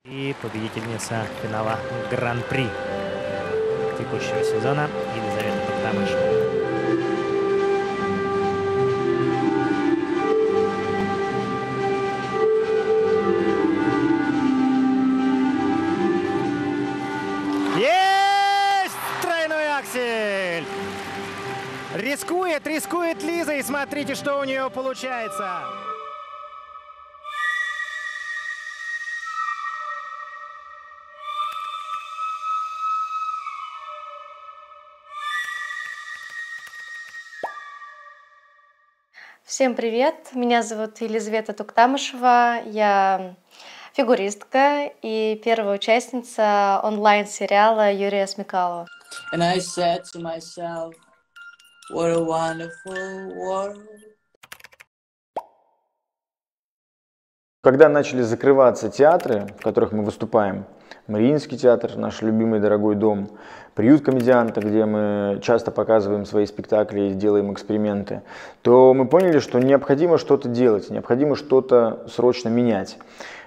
И победительница финала Гран-при текущего сезона Елизавета Токтамышева. Есть! Тройной аксель! Рискует Лиза, и смотрите, что у нее получается. Всем привет! Меня зовут Елизавета Токтамышева, я фигуристка и первая участница онлайн-сериала Юрия Смекалова. And I said to myself, what a wonderful world. Когда начали закрываться театры, в которых мы выступаем, Мариинский театр, наш любимый дорогой дом, приют комедианта, где мы часто показываем свои спектакли и делаем эксперименты, то мы поняли, что необходимо что-то делать, необходимо что-то срочно менять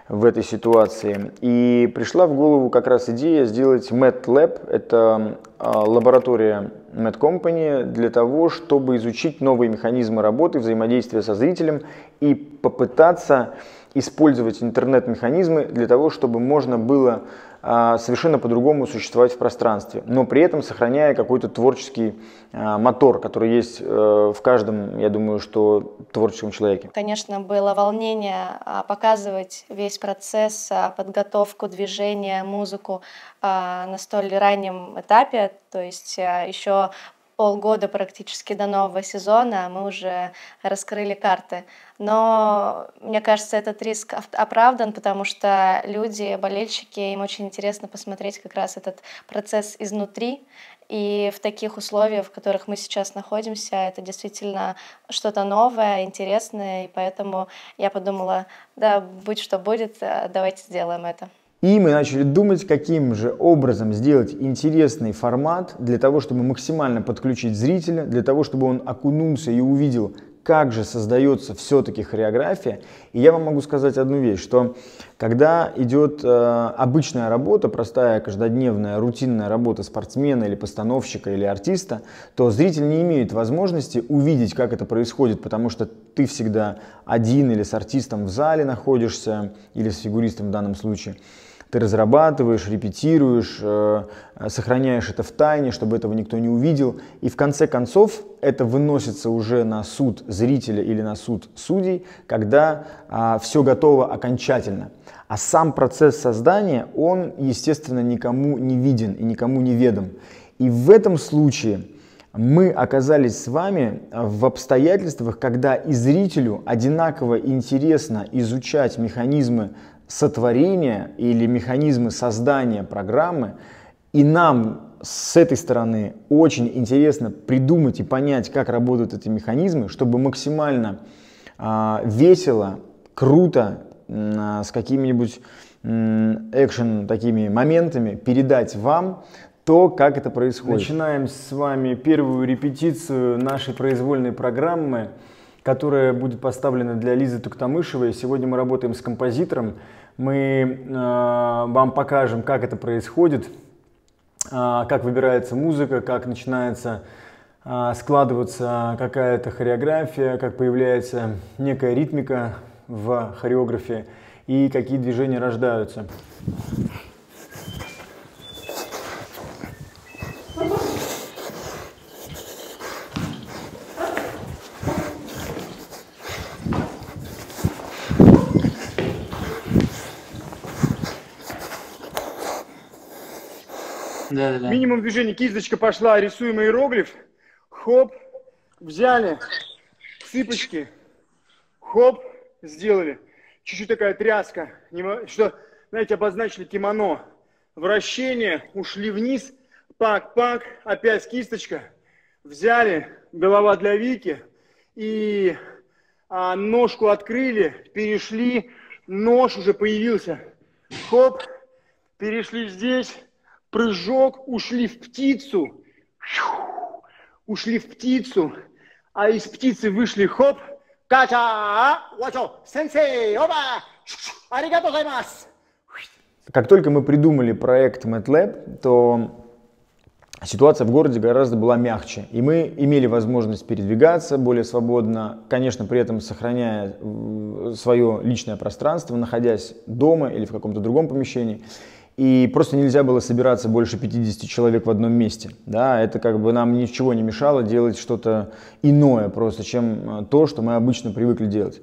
в этой ситуации. И пришла в голову как раз идея сделать Med Lab, это лаборатория Med Company, для того, чтобы изучить новые механизмы работы, взаимодействия со зрителем и попытаться использовать интернет-механизмы для того, чтобы можно было совершенно по-другому существовать в пространстве, но при этом сохраняя какой-то творческий мотор, который есть в каждом, я думаю, что творческом человеке. Конечно, было волнение показывать весь процесс, подготовку, движения, музыку на столь раннем этапе, то есть еще полгода практически до нового сезона мы уже раскрыли карты. Но мне кажется, этот риск оправдан, потому что люди, болельщики, им очень интересно посмотреть как раз этот процесс изнутри. И в таких условиях, в которых мы сейчас находимся, это действительно что-то новое, интересное. И поэтому я подумала, да, будь что будет, давайте сделаем это. И мы начали думать, каким же образом сделать интересный формат для того, чтобы максимально подключить зрителя, для того, чтобы он окунулся и увидел, как же создается все-таки хореография. И я вам могу сказать одну вещь, что когда идет обычная работа, простая, каждодневная, рутинная работа спортсмена или постановщика или артиста, то зритель не имеет возможности увидеть, как это происходит, потому что ты всегда один или с артистом в зале находишься, или с фигуристом в данном случае. Ты разрабатываешь, репетируешь, сохраняешь это в тайне, чтобы этого никто не увидел. И в конце концов это выносится уже на суд зрителя или на суд судей, когда все готово окончательно. А сам процесс создания, он, естественно, никому не виден и никому не ведом. И в этом случае мы оказались с вами в обстоятельствах, когда и зрителю одинаково интересно изучать механизмы сотворения или механизмы создания программы, и нам с этой стороны очень интересно придумать и понять, как работают эти механизмы, чтобы максимально весело, круто, с какими-нибудь экшен такими моментами передать вам то, как это происходит. Начинаем с вами первую репетицию нашей произвольной программы, которая будет поставлена для Лизы Токтамышевой. Сегодня мы работаем с композитором. Мы вам покажем, как это происходит, как выбирается музыка, как начинается складываться какая-то хореография, как появляется некая ритмика в хореографии и какие движения рождаются. Да. Минимум движений, кисточка пошла, рисуем иероглиф, хоп, взяли, цыпочки, хоп, сделали. Чуть-чуть такая тряска, что, знаете, обозначили кимоно. Вращение, ушли вниз, пак-пак, опять кисточка, взяли, голова для Вики, и ножку открыли, перешли, нож уже появился, хоп, перешли здесь, прыжок, ушли в птицу, а из птицы вышли, хоп, кача, вачо, сенсей, оба, аригато гозаймасу. Как только мы придумали проект MATLAB, то ситуация в городе гораздо была мягче, и мы имели возможность передвигаться более свободно, конечно, при этом сохраняя свое личное пространство, находясь дома или в каком-то другом помещении. И просто нельзя было собираться больше 50 человек в одном месте. Да, это как бы нам ничего не мешало делать что-то иное просто, чем то, что мы обычно привыкли делать.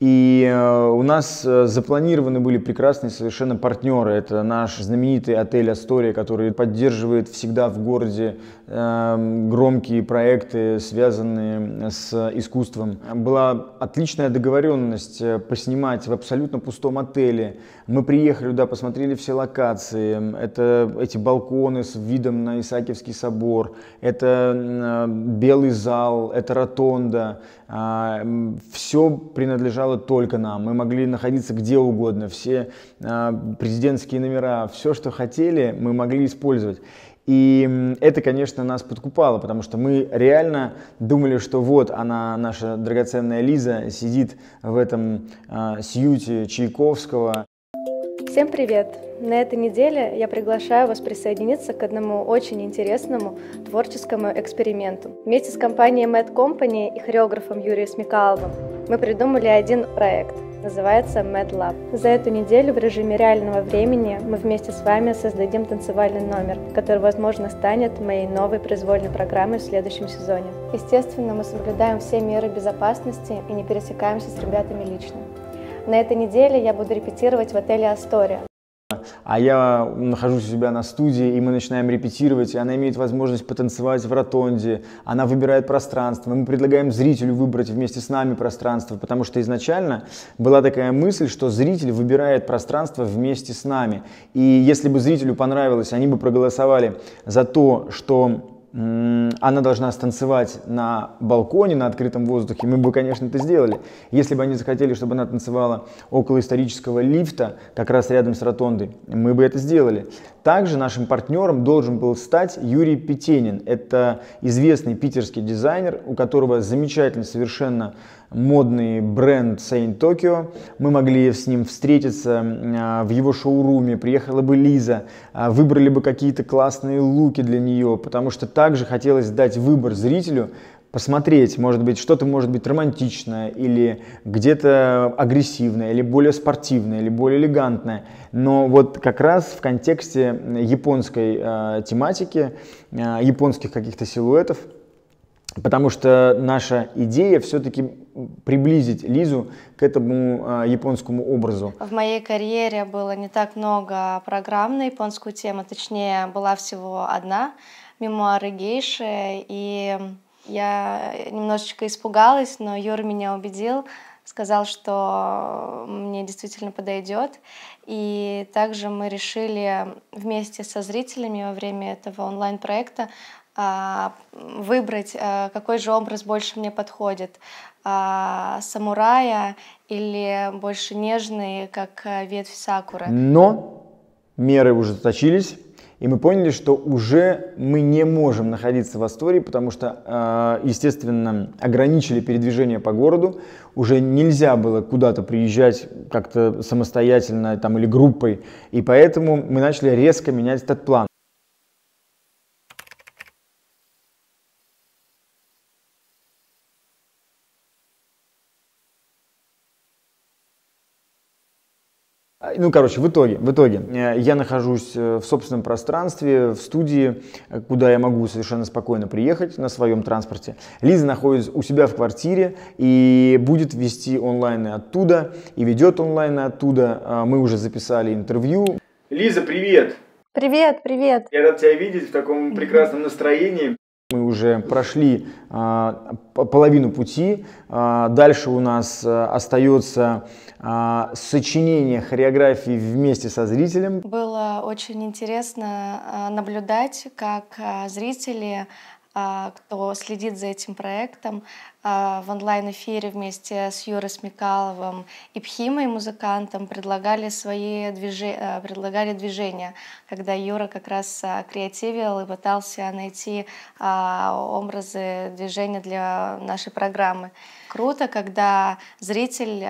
И у нас запланированы были прекрасные совершенно партнеры. Это наш знаменитый отель «Астория», который поддерживает всегда в городе громкие проекты, связанные с искусством. Была отличная договоренность поснимать в абсолютно пустом отеле. Мы приехали туда, посмотрели все локации. Это эти балконы с видом на Исаакиевский собор, это белый зал, это ротонда. Все принадлежало только нам. Мы могли находиться где угодно. Все президентские номера, все, что хотели, мы могли использовать. И это, конечно, нас подкупало, потому что мы реально думали, что вот она, наша драгоценная Лиза, сидит в этом сьюте Чайковского. Всем привет! На этой неделе я приглашаю вас присоединиться к одному очень интересному творческому эксперименту. Вместе с компанией Mad Company и хореографом Юрием Смекаловым мы придумали один проект. Называется Mad Lab. За эту неделю в режиме реального времени мы вместе с вами создадим танцевальный номер, который, возможно, станет моей новой произвольной программой в следующем сезоне. Естественно, мы соблюдаем все меры безопасности и не пересекаемся с ребятами лично. На этой неделе я буду репетировать в отеле «Астория». А я нахожусь у себя на студии, и мы начинаем репетировать, и она имеет возможность потанцевать в ротонде, она выбирает пространство, мы предлагаем зрителю выбрать вместе с нами пространство, потому что изначально была такая мысль, что зритель выбирает пространство вместе с нами. И если бы зрителю понравилось, они бы проголосовали за то, что она должна станцевать на балконе, на открытом воздухе, мы бы, конечно, это сделали. Если бы они захотели, чтобы она танцевала около исторического лифта, как раз рядом с ротондой, мы бы это сделали. Также нашим партнером должен был стать Юрий Петенин. Это известный питерский дизайнер, у которого замечательный совершенно модный бренд Saint Tokyo. Мы могли с ним встретиться в его шоуруме, приехала бы Лиза, выбрали бы какие-то классные луки для нее, потому что также хотелось дать выбор зрителю, посмотреть, может быть, что-то может быть романтичное, или где-то агрессивное, или более спортивное, или более элегантное. Но вот как раз в контексте японской тематики, японских каких-то силуэтов, потому что наша идея все-таки приблизить Лизу к этому японскому образу. В моей карьере было не так много программ на японскую тему, точнее, была всего одна «Мемуары гейши», и я немножечко испугалась, но Юра меня убедил, сказал, что мне действительно подойдет. И также мы решили вместе со зрителями во время этого онлайн-проекта выбрать, какой же образ больше мне подходит. Самурая или больше нежный, как ветвь сакуры. Но меры уже заточились, и мы поняли, что уже мы не можем находиться в Астории, потому что, естественно, ограничили передвижение по городу. Уже нельзя было куда-то приезжать как-то самостоятельно там, или группой. И поэтому мы начали резко менять этот план. Ну, короче, в итоге я нахожусь в собственном пространстве, в студии, куда я могу совершенно спокойно приехать на своем транспорте. Лиза находится у себя в квартире и будет вести онлайны оттуда, и ведет онлайны оттуда. Мы уже записали интервью. Лиза, привет! Привет, привет! Я рад тебя видеть в таком прекрасном настроении. Мы уже прошли половину пути, дальше у нас остается сочинение хореографии вместе со зрителем. Было очень интересно наблюдать, как зрители, кто следит за этим проектом, в онлайн-эфире вместе с Юрой Смекаловым и Пхимой, музыкантом, предлагали движения, когда Юра как раз креативил и пытался найти образы движения для нашей программы. круто, когда зритель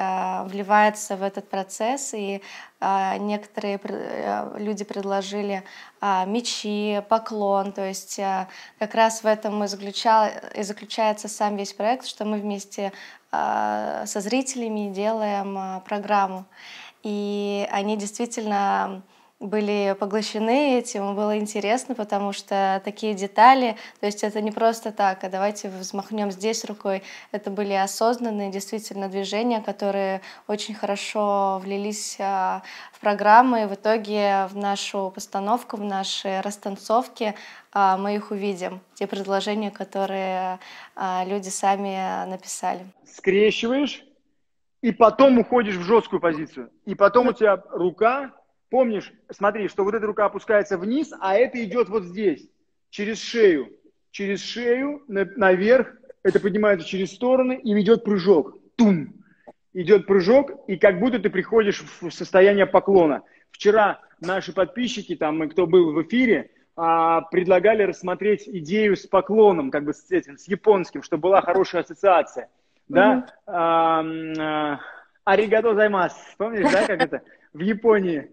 вливается в этот процесс, и некоторые люди предложили мячи, поклон, то есть как раз в этом и заключается сам весь проект, что мы вместе со зрителями делаем программу. И они действительно были поглощены этим, было интересно, потому что такие детали, то есть это не просто так, а давайте взмахнем здесь рукой, это были осознанные действительно движения, которые очень хорошо влились в программу, и в итоге в нашу постановку, в наши растанцовки мы их увидим, те предложения, которые люди сами написали. Скрещиваешь, и потом уходишь в жесткую позицию. И потом у тебя рука, помнишь, смотри, что вот эта рука опускается вниз, а это идет вот здесь, через шею. Через шею наверх, это поднимается через стороны, и идет прыжок. Тум! Идет прыжок, и как будто ты приходишь в состояние поклона. Вчера наши подписчики, там, кто был в эфире, предлагали рассмотреть идею с поклоном, как бы с этим, с японским, чтобы была хорошая ассоциация. Да? Аригато займас. Помнишь, да, как это в Японии?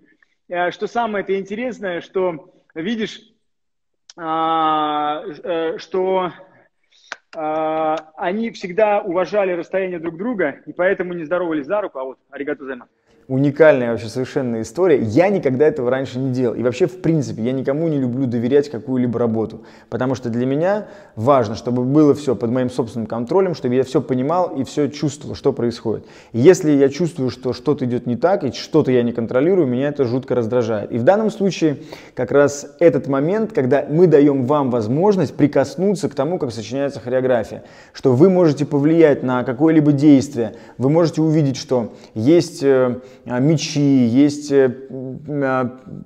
Что самое это интересное, что видишь, что они всегда уважали расстояние друг друга, и поэтому не здоровались за руку, а вот аригато займас. Уникальная вообще совершенно история. Я никогда этого раньше не делал. И вообще, в принципе, я никому не люблю доверять какую-либо работу. Потому что для меня важно, чтобы было все под моим собственным контролем, чтобы я все понимал и все чувствовал, что происходит. И если я чувствую, что что-то идет не так, и что-то я не контролирую, меня это жутко раздражает. И в данном случае как раз этот момент, когда мы даем вам возможность прикоснуться к тому, как сочиняется хореография. Что вы можете повлиять на какое-либо действие. Вы можете увидеть, что есть мечи, есть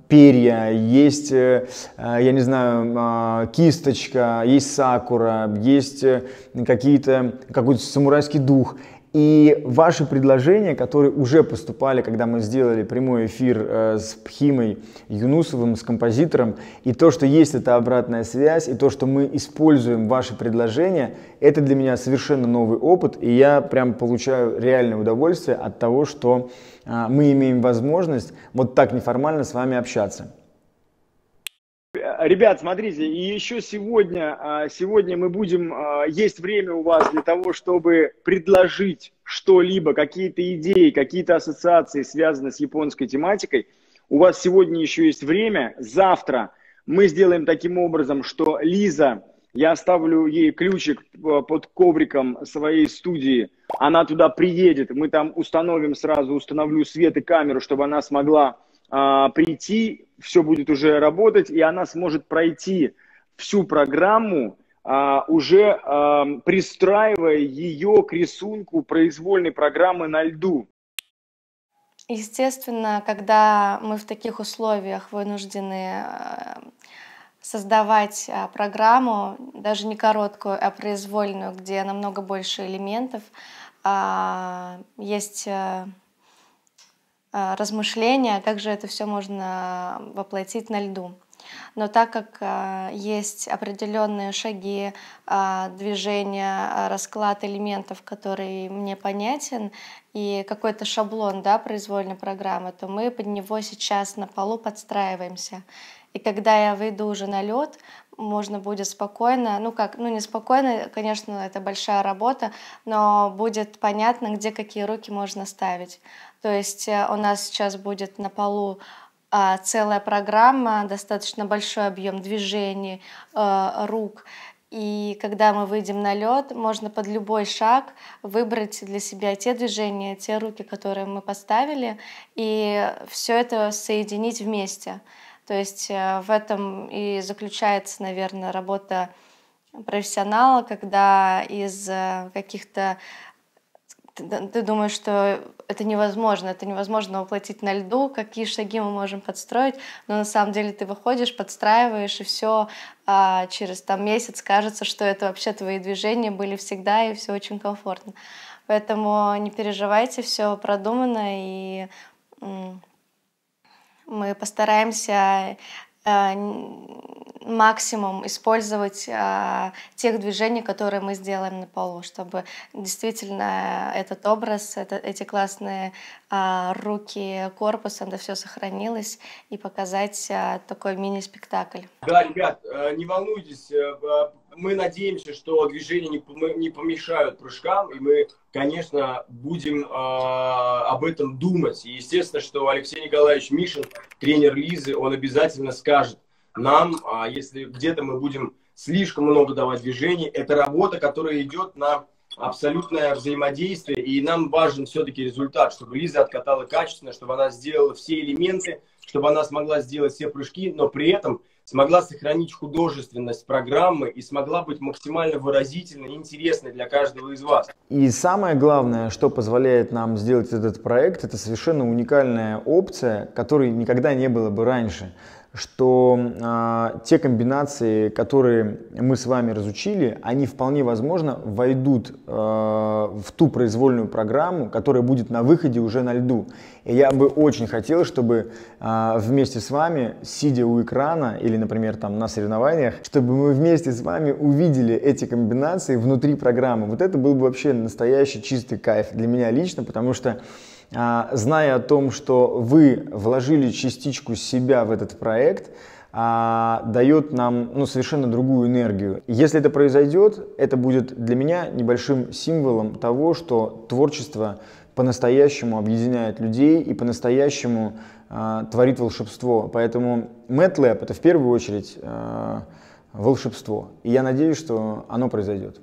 перья, есть, я не знаю, кисточка, есть сакура, есть какой-то самурайский дух. И ваши предложения, которые уже поступали, когда мы сделали прямой эфир с Пхимой Юнусовым, с композитором, и то, что есть эта обратная связь, и то, что мы используем ваши предложения, это для меня совершенно новый опыт, и я прям получаю реальное удовольствие от того, что мы имеем возможность вот так неформально с вами общаться. Ребят, смотрите, и еще сегодня мы будем, есть время у вас для того, чтобы предложить что-либо, какие-то идеи, какие-то ассоциации, связанные с японской тематикой. У вас сегодня еще есть время. Завтра мы сделаем таким образом, что Лиза, я оставлю ей ключик под ковриком своей студии, она туда приедет, мы там установлю свет и камеру, чтобы она смогла прийти, все будет уже работать, и она сможет пройти всю программу, уже пристраивая ее к рисунку произвольной программы на льду. Естественно, когда мы в таких условиях вынуждены создавать программу, даже не короткую, а произвольную, где намного больше элементов, есть размышления, как же это все можно воплотить на льду. Но так как есть определенные шаги, движения, расклад элементов, который мне понятен, и какой-то шаблон, да, произвольной программы, то мы под него сейчас на полу подстраиваемся. И когда я выйду уже на лед, можно будет спокойно, не спокойно, конечно, это большая работа, но будет понятно, где какие руки можно ставить. То есть у нас сейчас будет на полу целая программа, достаточно большой объем движений, рук. И когда мы выйдем на лед, можно под любой шаг выбрать для себя те движения, те руки, которые мы поставили, и все это соединить вместе. То есть в этом и заключается, наверное, работа профессионала, когда из каких-то... Ты думаешь, что это невозможно воплотить на льду, какие шаги мы можем подстроить, но на самом деле ты выходишь, подстраиваешь, и все через месяц кажется, что это вообще твои движения были всегда, и все очень комфортно. Поэтому не переживайте, все продумано, и мы постараемся максимум использовать тех движений, которые мы сделаем на полу, чтобы действительно этот образ, эти классные руки, корпус, это все сохранилось, и показать такой мини-спектакль. Да, ребят, не волнуйтесь, мы надеемся, что движения не помешают прыжкам, и мы, конечно, будем об этом думать. И естественно, что Алексей Николаевич Мишин, тренер Лизы, он обязательно скажет нам, если где-то мы будем слишком много давать движений. Это работа, которая идет на абсолютное взаимодействие, и нам важен все-таки результат, чтобы Лиза откатала качественно, чтобы она сделала все элементы, чтобы она смогла сделать все прыжки, но при этом смогла сохранить художественность программы и смогла быть максимально выразительной и интересной для каждого из вас. И самое главное, что позволяет нам сделать этот проект, это совершенно уникальная опция, которой никогда не было бы раньше. Что те комбинации, которые мы с вами разучили, они вполне возможно войдут в ту произвольную программу, которая будет на выходе уже на льду. И я бы очень хотел, чтобы вместе с вами, сидя у экрана или, например, там на соревнованиях, чтобы мы вместе с вами увидели эти комбинации внутри программы. Вот это был бы вообще настоящий чистый кайф для меня лично, потому что зная о том, что вы вложили частичку себя в этот проект, дает нам совершенно другую энергию. Если это произойдет, это будет для меня небольшим символом того, что творчество по-настоящему объединяет людей и по-настоящему творит волшебство. Поэтому MATLAB — это в первую очередь волшебство. И я надеюсь, что оно произойдет.